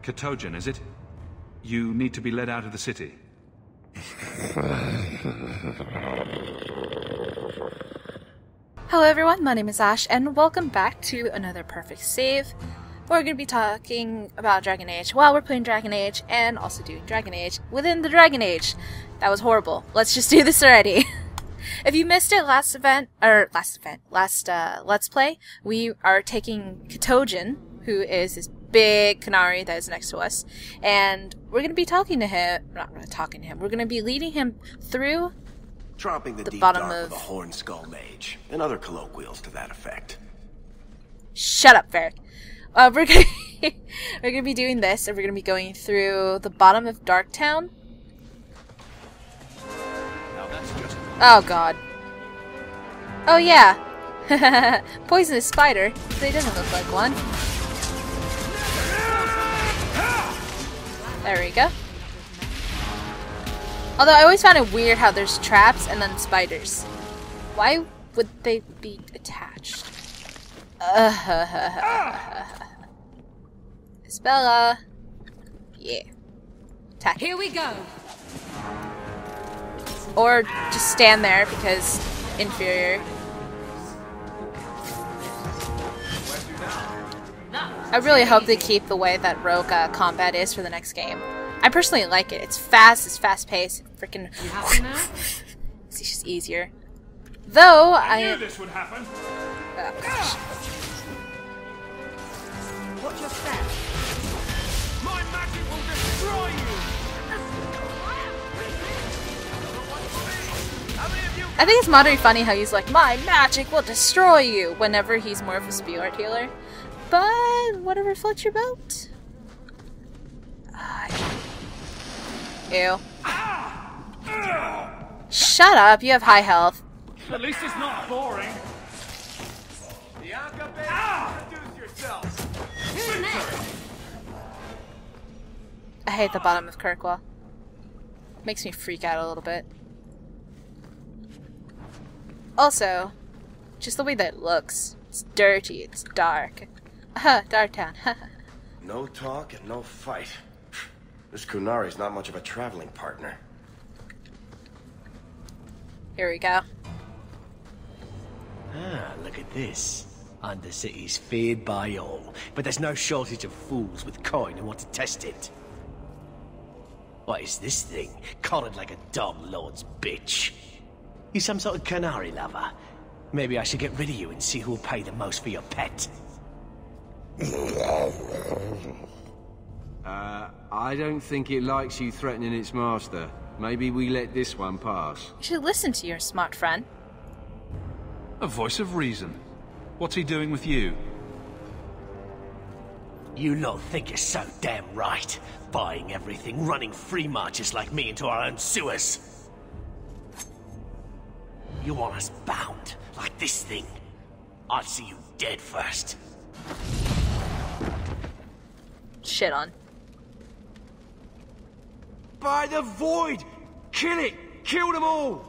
Kogan, is it? You need to be led out of the city. Hello everyone, my name is Ash, and welcome back to another Perfect Save. We're going to be talking about Dragon Age while we're playing Dragon Age, and also doing Dragon Age within the Dragon Age. That was horrible. Let's just do this already. If you missed it last Let's Play, we are taking Kogan, who is this big Qunari that is next to us, and we're going to be talking to him, not really talking to him, we're going to be leading him through dropping the deep bottom dark of of the Horn Skull Mage, and other colloquials to that effect. Shut up, Varric. We're gonna be doing this, and we're gonna be going through the bottom of Darktown. Oh god. Oh yeah. Poisonous spider. But he doesn't look like one. There we go. Although I always found it weird how there's traps and then spiders. Why would they be attached? Isabella. Yeah. Attack. Here we go. Or just stand there because inferior. I really hope they keep the way that rogue combat is for the next game. I personally like it. It's fast-paced. Freaking. It's just easier. Though I knew this would happen. Oh gosh. Watch your step. My magic will destroy you. I think it's moderately funny how he's like, my magic will destroy you, whenever he's more of a spew art healer. But whatever floats your boat. Ew. Shut up, you have high health. At least it's not boring. I hate the bottom of Kirkwall. Makes me freak out a little bit. Also, just the way that it looks. It's dirty, it's dark. Darktown. No talk and no fight. This Qunari's not much of a traveling partner. Here we go. Ah, look at this. Undercity's feared by all, but there's no shortage of fools with coin who want to test it. What is this thing? Collared like a dog lord's bitch. You some sort of Qunari lover? Maybe I should get rid of you and see who'll pay the most for your pet. I don't think it likes you threatening its master. Maybe we let this one pass. You should listen to your smart friend. A voice of reason. What's he doing with you? You lot think you're so damn right. Buying everything, running free marches like me into our own sewers. You want us bound, like this thing? I'd see you dead first. Shit on. By the void! Kill it! Kill them all!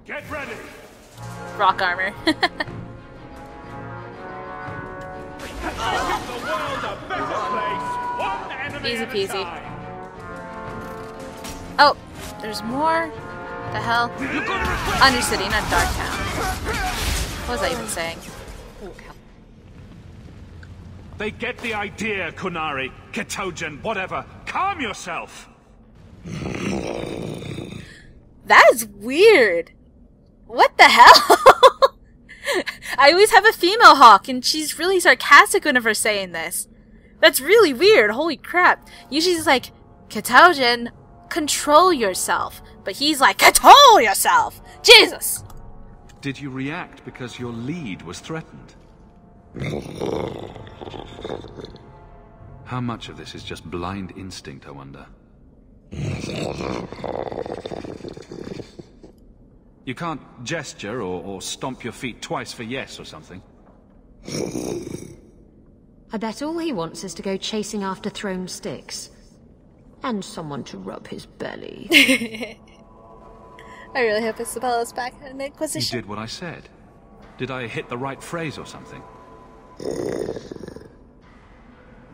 Get ready! Rock armor. Easy peasy. Oh, there's more? The hell? Undercity, not Darktown. What was I even saying? Ooh, hell. They get the idea, Qunari, Kogan, whatever. Calm yourself! That is weird. What the hell? I always have a female hawk, and she's really sarcastic whenever saying this. That's really weird. Holy crap. Usually it's like, Kogan, control yourself. But he's like, control yourself! Jesus! Did you react because your lead was threatened? How much of this is just blind instinct, I wonder? You can't gesture or stomp your feet twice for yes or something. I bet all he wants is to go chasing after thrown sticks. And someone to rub his belly. I really hope Isabella's back in You Inquisition. did what I said. Did I hit the right phrase or something?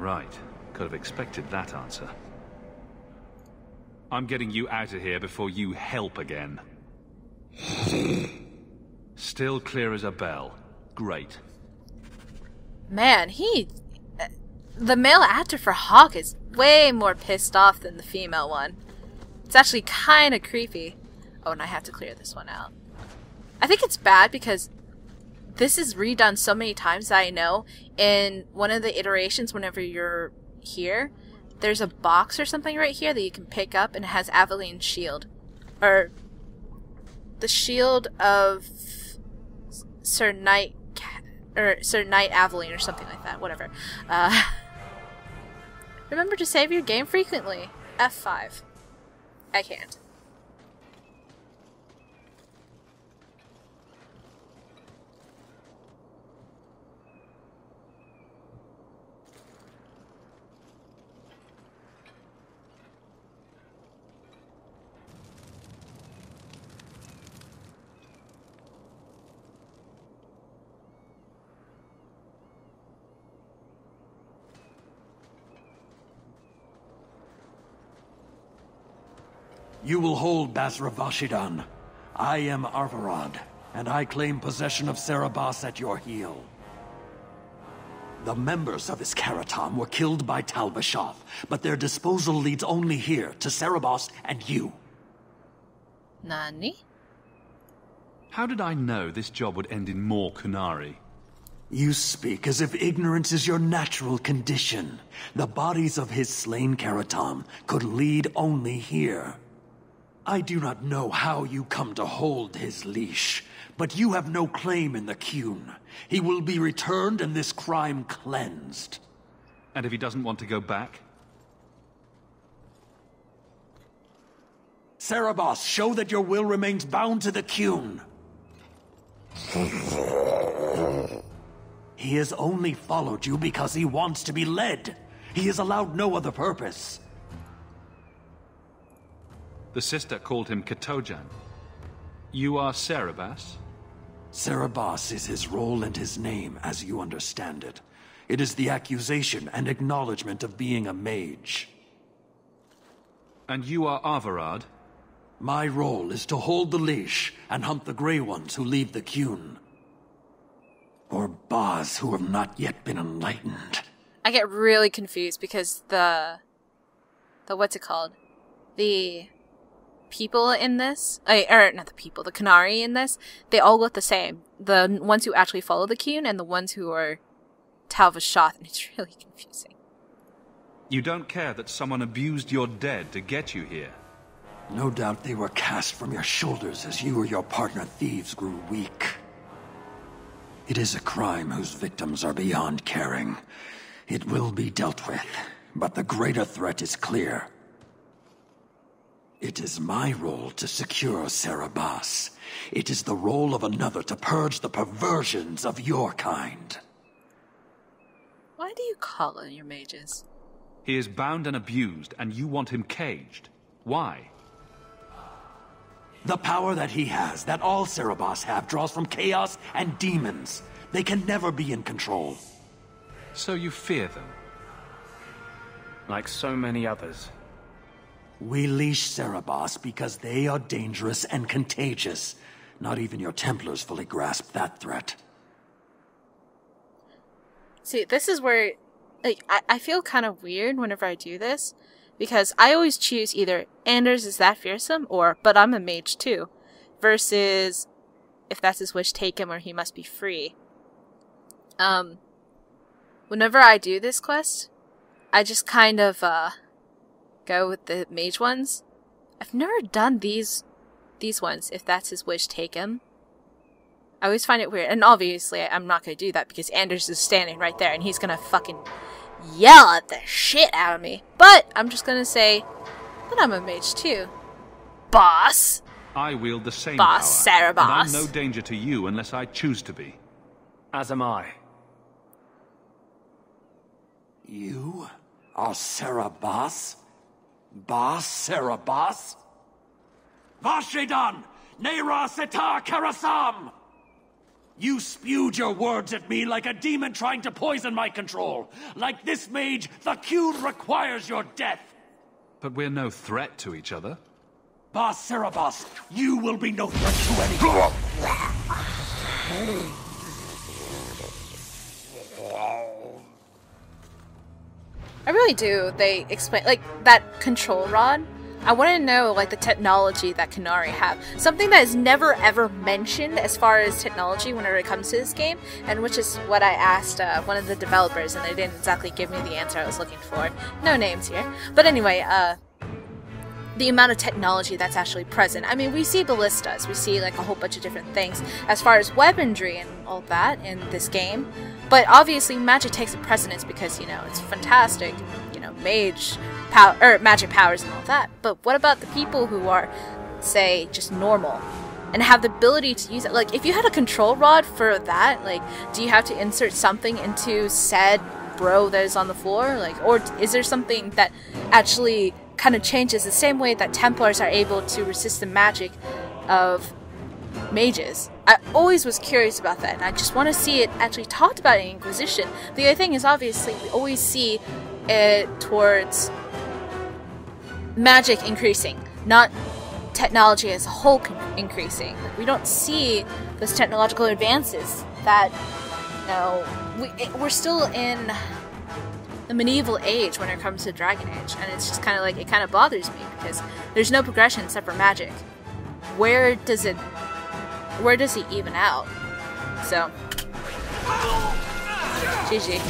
Right. Could have expected that answer. I'm getting you out of here before you help again. Still clear as a bell. Great. Man, the male actor for Hawke is way more pissed off than the female one. It's actually kind of creepy. Oh, and I have to clear this one out. I think it's bad because this is redone so many times that I know in one of the iterations whenever you're here, there's a box or something right here that you can pick up and it has Aveline's shield. Or the shield of Sir Knight Aveline or something like that. Whatever. Remember to save your game frequently. F5. I can't. You will hold Basra Vashidan. I am Arvarad, and I claim possession of Sarabas at your heel. The members of his Karatam were killed by Tal Vashath, but their disposal leads only here, to Sarabas and you. Nani? How did I know this job would end in more Qunari? You speak as if ignorance is your natural condition. The bodies of his slain Karatam could lead only here. I do not know how you come to hold his leash, but you have no claim in the Qun. He will be returned and this crime cleansed. And if he doesn't want to go back? Sarabas, show that your will remains bound to the Qun. He has only followed you because he wants to be led. He has allowed no other purpose. The sister called him Katojan. You are Sarabas? Sarabas is his role and his name, as you understand it. It is the accusation and acknowledgement of being a mage. And you are Arvarad? My role is to hold the leash and hunt the Grey Ones who leave the Qun. Or Baz who have not yet been enlightened. I get really confused because the what's it called? The people in this, or not the people, the Qunari in this, they all look the same. The ones who actually follow the Qun and the ones who are Tal Vashath, and it's really confusing. You don't care that someone abused your dead to get you here? No doubt they were cast from your shoulders as you or your partner thieves grew weak. It is a crime whose victims are beyond caring. It will be dealt with, but the greater threat is clear. It is my role to secure Sarabas. It is the role of another to purge the perversions of your kind. Why do you call on your mages? He is bound and abused, and you want him caged. Why? The power that he has, that all Sarabas have, draws from chaos and demons. They can never be in control. So you fear them? Like so many others. We leash Sarabas because they are dangerous and contagious. Not even your Templars fully grasp that threat. See, this is where, like, I feel kind of weird whenever I do this, because I always choose either Anders is that fearsome or but I'm a mage too, versus if that's his wish, take him or he must be free. Whenever I do this quest, I just kind of go with the mage ones. I've never done these ones, if that's his wish, take him. I always find it weird, and obviously I'm not going to do that because Anders is standing right there and he's going to fucking yell at the shit out of me. But I'm just going to say, but I'm a mage too. Boss! I wield the same Boss power, Sarabas. and I'm no danger to you unless I choose to be. As am I. You are Sarabas? Bas Sarabas? Vashidan! Neira Setar Karasam! You spewed your words at me like a demon trying to poison my control. Like this mage, the Qun requires your death. But we're no threat to each other. Boss Cerebos, you will be no threat to anyone. I really do. They explain, like, that control rod. I want to know, like, the technology that Qunari have. Something that is never ever mentioned as far as technology whenever it comes to this game, and which is what I asked one of the developers, and they didn't exactly give me the answer I was looking for. No names here. But anyway, the amount of technology that's actually present. I mean, we see ballistas, we see, like, a whole bunch of different things as far as weaponry and all that in this game. But obviously, magic takes a precedence because, you know, it's fantastic, you know, magic powers and all that. But what about the people who are, say, just normal and have the ability to use it? Like, if you had a control rod for that, like, do you have to insert something into said bro that is on the floor? Like, or is there something that actually kind of changes the same way that Templars are able to resist the magic of mages? I always was curious about that, and I just want to see it actually talked about in Inquisition. The other thing is, obviously, we always see it towards magic increasing, not technology as a whole increasing. Like, we don't see those technological advances that, you know, we're still in the medieval age when it comes to Dragon Age, and it's just kind of like, it kind of bothers me because there's no progression except for magic. Where does it even out? So, GG.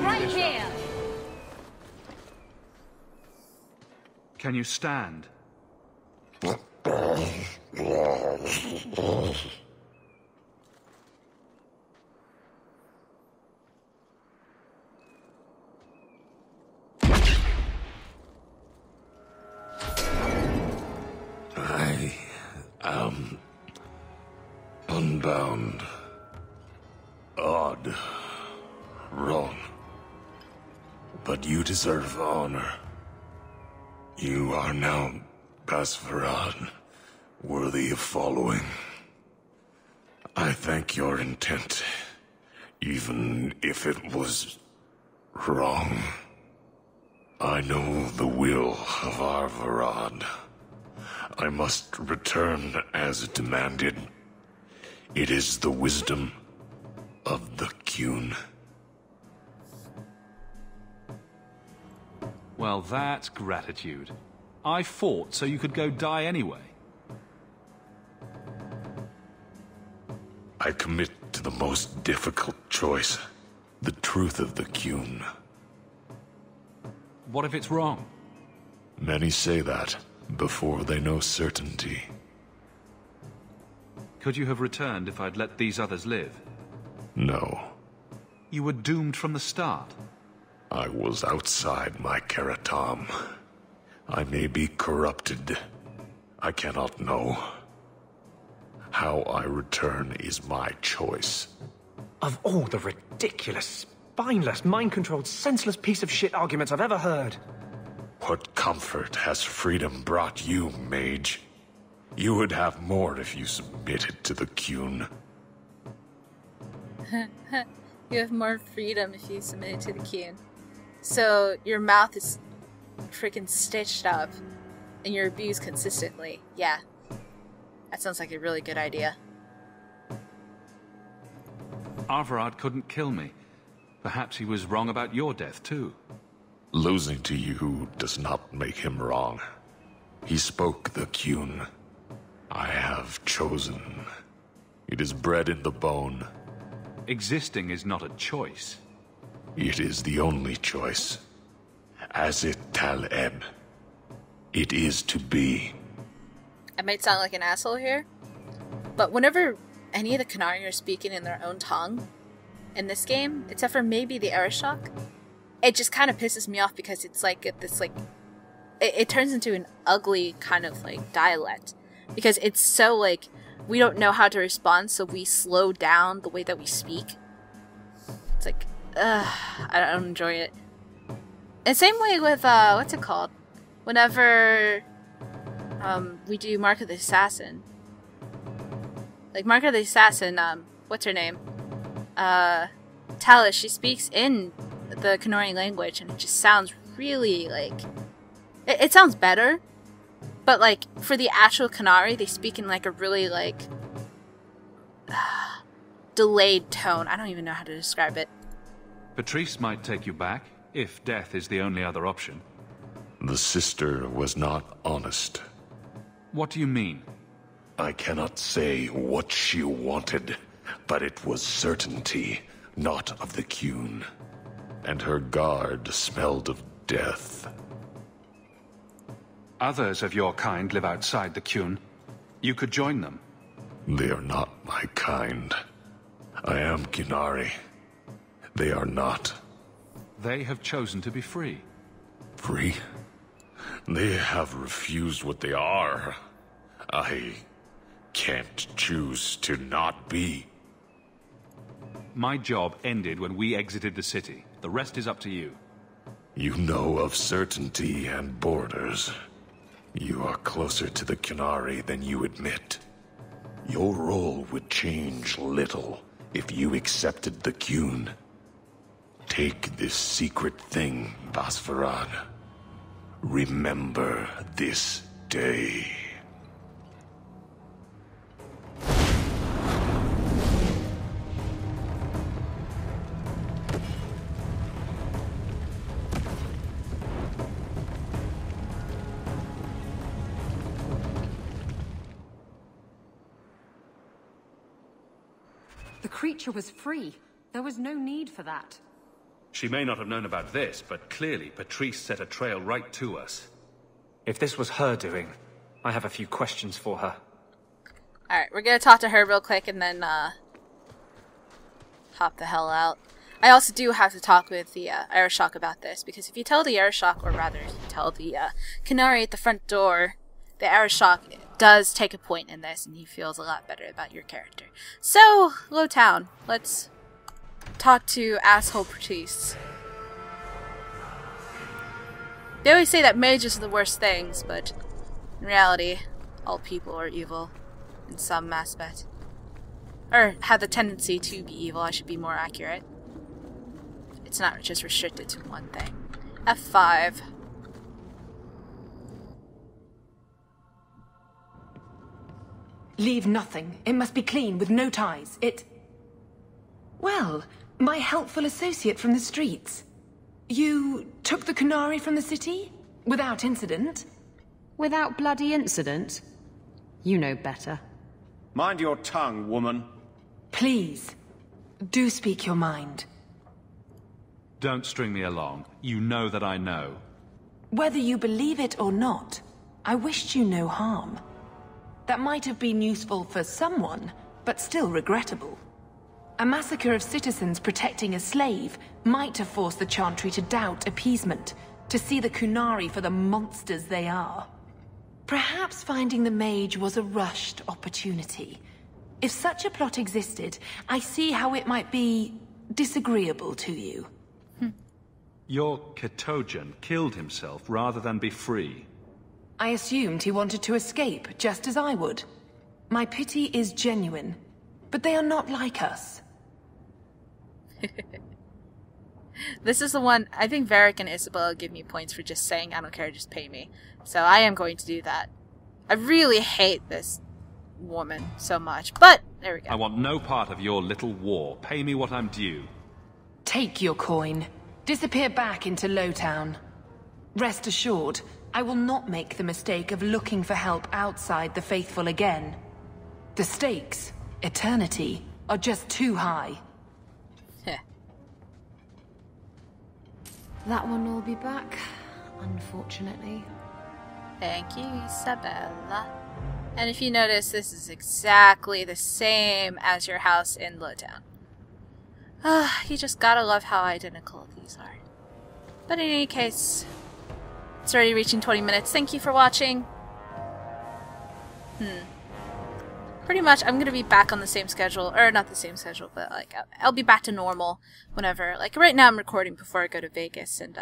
Right here. Can you stand? I am unbound. Odd. Wrong. But you deserve honor. You are now Basfarad, worthy of following. I thank your intent, even if it was wrong. I know the will of our Varad. I must return as demanded. It is the wisdom of the Qun. Well, that's gratitude. I fought so you could go die anyway. I commit to the most difficult choice. The truth of the Qun. What if it's wrong? Many say that before they know certainty. Could you have returned if I'd let these others live? No. You were doomed from the start. I was outside my Keratam. I may be corrupted. I cannot know. How I return is my choice. Of all the ridiculous, spineless, mind-controlled, senseless piece of shit arguments I've ever heard. What comfort has freedom brought you, mage? You would have more if you submitted to the Qun. You have more freedom if you submit it to the Qun. So, your mouth is freaking stitched up, and you're abused consistently. Yeah. That sounds like a really good idea. Arvarad couldn't kill me. Perhaps he was wrong about your death, too. Losing to you does not make him wrong. He spoke the Qun. I have chosen. It is bred in the bone. Existing is not a choice. It is the only choice. As it Taleb. It is to be. I might sound like an asshole here, but whenever any of the Qunari are speaking in their own tongue in this game, except for maybe the Arishok, it just kind of pisses me off because it's like this, like, it turns into an ugly kind of like dialect because it's so like we don't know how to respond, so we slow down the way that we speak. I don't enjoy it. And same way with, what's it called? Whenever, we do Mark of the Assassin. Like, Mark of the Assassin, what's her name? Talis, she speaks in the Qunari language, and it just sounds really, like... It sounds better, but, like, for the actual Qunari, they speak in, like, a really, like... delayed tone. I don't even know how to describe it. Petrice might take you back, if death is the only other option. The sister was not honest. What do you mean? I cannot say what she wanted, but it was certainty, not of the Qun. And her guard smelled of death. Others of your kind live outside the Qun. You could join them. They are not my kind. I am Qunari. They are not. They have chosen to be free. Free? They have refused what they are. I can't choose to not be. My job ended when we exited the city. The rest is up to you. You know of certainty and borders. You are closer to the Qunari than you admit. Your role would change little if you accepted the Qun. Take this secret thing, Basfarad. Remember this day. The creature was free. There was no need for that. She may not have known about this, but clearly Petrice set a trail right to us. If this was her doing, I have a few questions for her. Alright, we're gonna talk to her real quick and then, hop the hell out. I also do have to talk with the, Arishok about this, because if you tell the Arishok, or rather, if you tell the, Qunari at the front door, the Arishok does take a point in this, and he feels a lot better about your character. So, Lowtown, let's talk to asshole Petrice. They always say that mages are the worst things, but in reality, all people are evil in some aspect. Or have the tendency to be evil, I should be more accurate. It's not just restricted to one thing. F5. Leave nothing. It must be clean, with no ties. Well, my helpful associate from the streets. You took the Qunari from the city? Without incident? Without bloody incident? You know better. Mind your tongue, woman. Please, do speak your mind. Don't string me along. You know that I know. Whether you believe it or not, I wished you no harm. That might have been useful for someone, but still regrettable. A massacre of citizens protecting a slave might have forced the Chantry to doubt appeasement, to see the Qunari for the monsters they are. Perhaps finding the mage was a rushed opportunity. If such a plot existed, I see how it might be disagreeable to you. Your Ketogen killed himself rather than be free. I assumed he wanted to escape, just as I would. My pity is genuine, but they are not like us. This is the one, I think Varric and Isabella give me points for just saying, I don't care, just pay me. So I am going to do that. I really hate this woman so much, but there we go. I want no part of your little war. Pay me what I'm due. Take your coin. Disappear back into Lowtown. Rest assured, I will not make the mistake of looking for help outside the Faithful again. The stakes, eternity, are just too high. That one will be back, unfortunately. Thank you, Isabella. And if you notice, this is exactly the same as your house in Lowtown. You just gotta love how identical these are. But in any case, it's already reaching 20 minutes. Thank you for watching. pretty much I'm gonna be back on the same schedule, or not the same schedule, but like I'll be back to normal whenever. Like right now I'm recording before I go to Vegas, and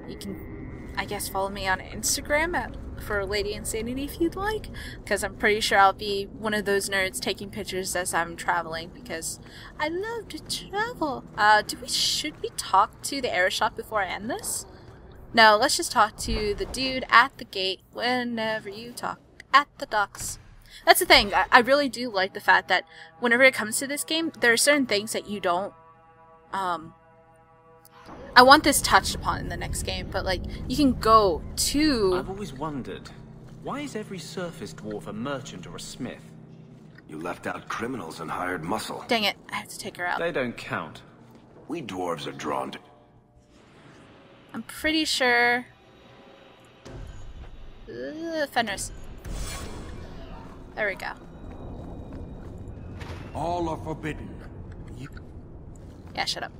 you can, I guess, follow me on Instagram for Lady Insanity if you'd like, because I'm pretty sure I'll be one of those nerds taking pictures as I'm traveling, because I love to travel. Should we talk to the air shop before I end this? No, let's just talk to the dude at the gate whenever you talk at the docks. That's the thing, I really do like the fact that whenever it comes to this game, there are certain things that you don't, I want this touched upon in the next game, but like, you can go to... I've always wondered, why is every surface dwarf a merchant or a smith? You left out criminals and hired muscle. Dang it, I have to take her out. They don't count. We dwarves are drawn to... I'm pretty sure... Fenris. There we go. All are forbidden. Yeah, shut up.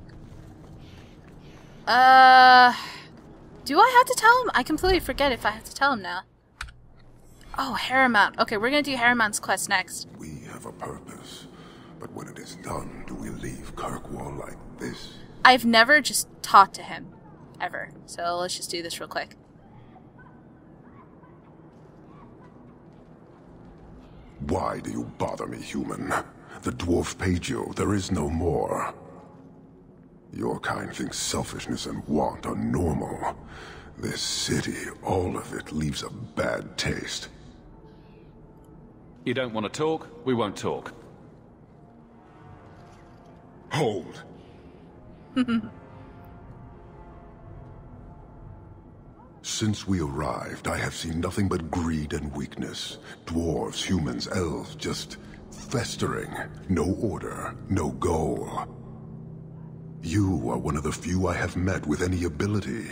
Do I have to tell him? I completely forget if I have to tell him now. Oh, Harrimount. Okay, we're gonna do Harrimount's quest next. We have a purpose, but when it is done, do we leave Kirkwall like this? I've never just talked to him, ever. So let's just do this real quick. Why do you bother me, human? The dwarf paid you. There is no more. Your kind thinks selfishness and want are normal. This city, all of it, leaves a bad taste. You don't want to talk? We won't talk. Hold. Since we arrived, I have seen nothing but greed and weakness. Dwarves, humans, elves, just festering. No order, no goal. You are one of the few I have met with any ability.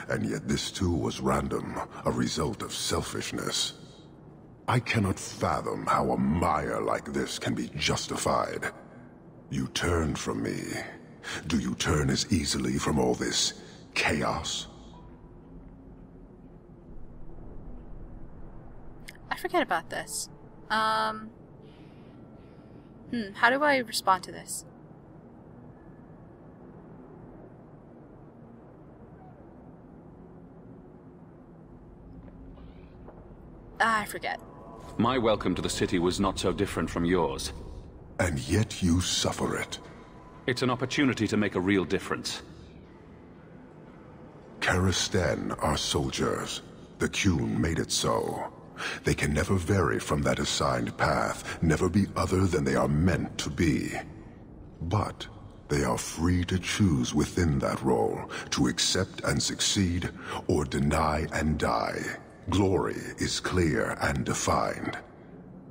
And yet this too was random, a result of selfishness. I cannot fathom how a mire like this can be justified. You turned from me. Do you turn as easily from all this chaos? I forget about this. How do I respond to this? I forget. My welcome to the city was not so different from yours. And yet you suffer it. It's an opportunity to make a real difference. Karastan are soldiers. The Qun made it so. They can never vary from that assigned path, never be other than they are meant to be. But they are free to choose within that role, to accept and succeed, or deny and die. Glory is clear and defined.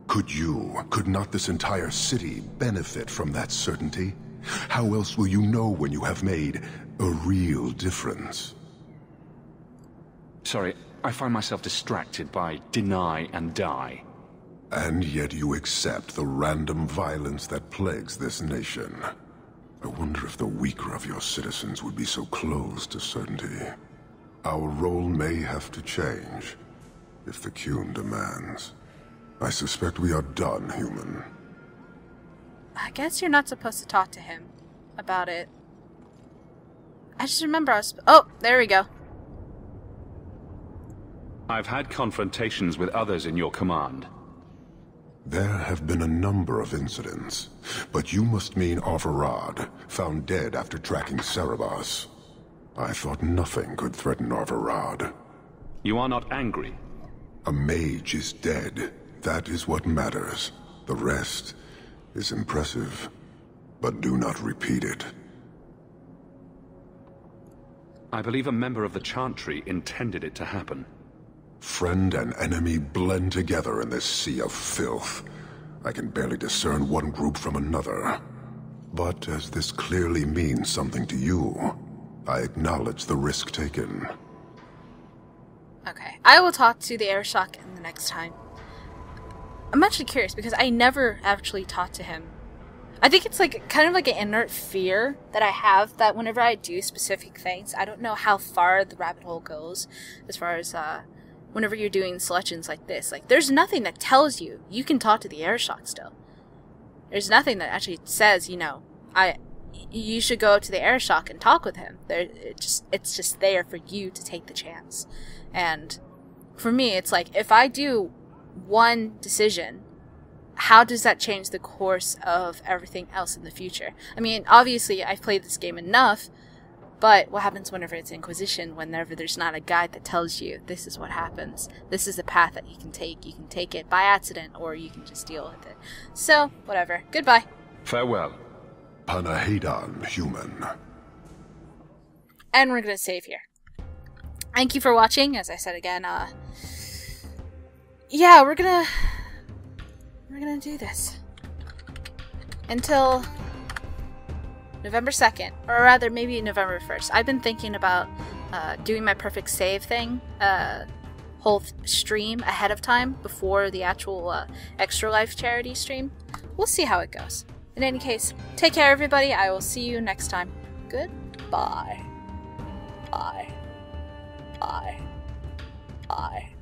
Could not this entire city benefit from that certainty? How else will you know when you have made a real difference? Sorry, I find myself distracted by deny and die. And yet you accept the random violence that plagues this nation. I wonder if the weaker of your citizens would be so close to certainty. Our role may have to change, if the Qun demands. I suspect we are done, human. I guess you're not supposed to talk to him about it. I just remember I was... Oh, there we go. I've had confrontations with others in your command. There have been a number of incidents, but you must mean Arvarad, found dead after tracking Cerebos. I thought nothing could threaten Arvarad. You are not angry? A mage is dead. That is what matters. The rest is impressive, but do not repeat it. I believe a member of the Chantry intended it to happen. Friend and enemy blend together in this sea of filth. I can barely discern one group from another. But as this clearly means something to you, I acknowledge the risk taken. Okay, I will talk to the air shock in the next time. I'm actually curious because I never actually talked to him. I think it's like kind of like an inert fear that I have that whenever I do specific things, I don't know how far the rabbit hole goes as far as whenever you're doing selections like this. Like, there's nothing that tells you you can talk to the Airshock still. There's nothing that actually says, you know, you should go to the Airshock and talk with him. It's just there for you to take the chance. And for me, it's like, if I do one decision, how does that change the course of everything else in the future? I mean, obviously, I've played this game enough, but what happens whenever it's Inquisition, whenever there's not a guide that tells you, this is what happens, this is the path that you can take it by accident, or you can just deal with it. So, whatever. Goodbye. Farewell. Panahedan, human. And we're gonna save here. Thank you for watching. As I said again, yeah, we're gonna do this until November 2nd, or rather maybe November 1st. I've been thinking about doing my perfect save thing, whole stream ahead of time before the actual Extra Life charity stream. We'll see how it goes. In any case, take care everybody. I will see you next time. Goodbye. Bye. Bye. Bye.